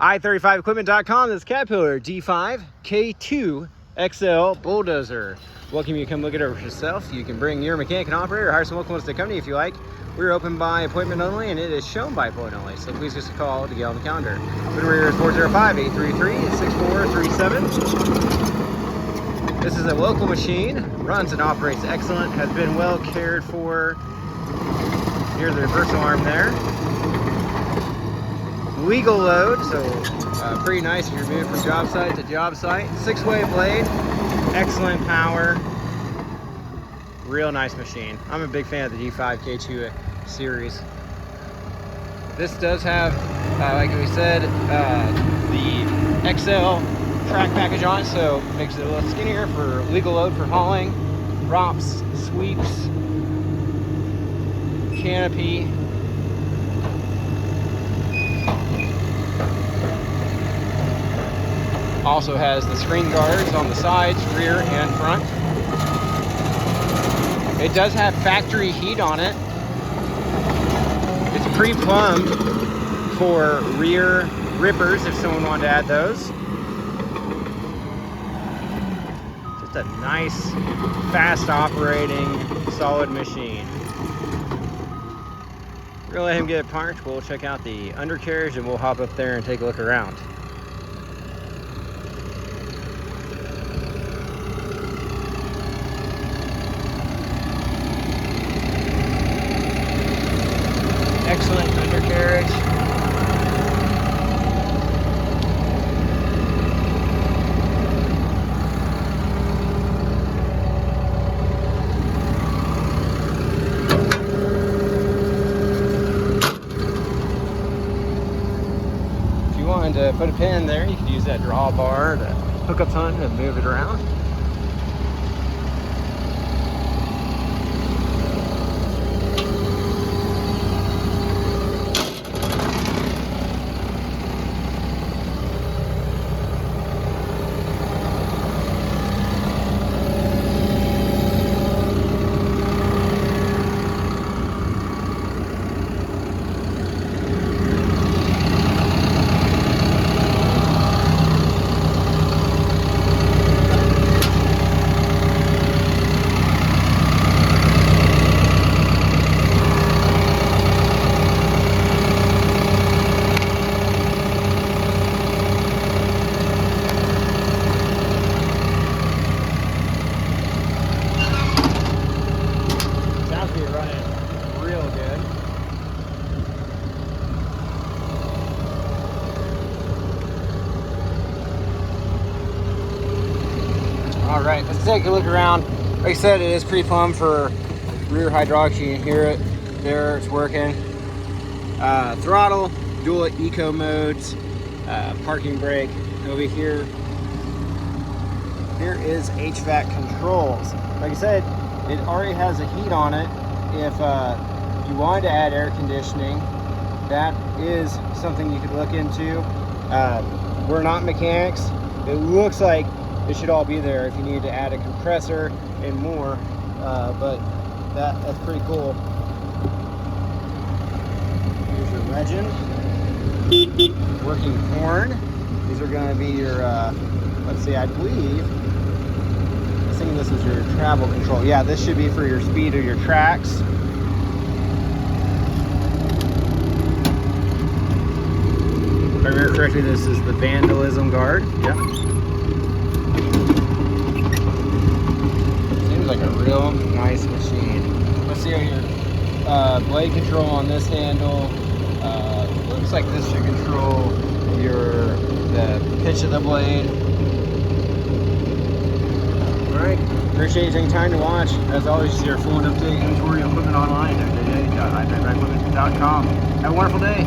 i35equipment.com. This is Caterpillar D5 K2 XL Bulldozer. Welcome you to come look it over yourself. You can bring your mechanic and operator or hire some local ones to come to you if you like. We're open by appointment only and it is shown by appointment only. So please give us a call to get on the calendar. The number here is 405-833-6437. This is a local machine, runs and operates excellent, has been well cared for. Here's the reversal arm there. Legal load, so pretty nice if you're moving from job site to job site. 6-way blade, excellent power, real nice machine. I'm a big fan of the D5 K2 series. This does have, like we said, the XL track package on it, so it makes it a little skinnier for legal load for hauling, props, sweeps, canopy. Also has the screen guards on the sides, rear and front. It does have factory heat on it. It's pre-plumbed for rear rippers if someone wanted to add those. Just a nice, fast operating, solid machine. We're gonna let him get it parked. We'll check out the undercarriage and we'll hop up there and take a look around. Excellent undercarriage. If you wanted to put a pin in there, you could use that drawbar to hook up something and move it around. All right, let's take a look around. Like I said, it is pre-plumbed for rear hydraulics. You can hear it there, it's working. Throttle, dual eco modes, parking brake. Over here is HVAC controls. Like I said, it already has a heat on it. If you wanted to add air conditioning, that is something you could look into. We're not mechanics. It looks like it should all be there if you need to add a compressor and more, but that's pretty cool. Here's your legend. Working horn. These are going to be your, let's see, I believe, I think this is your travel control. Yeah, this should be for your speed or your tracks. If I remember correctly, this is the vandalism guard. Yep. Like a real nice machine. Let's see here. Blade control on this handle. Looks like this should control the pitch of the blade. Alright, appreciate you taking time to watch. As always, you see our full and update inventory of equipment online at www.i35equipment.com. Have a wonderful day.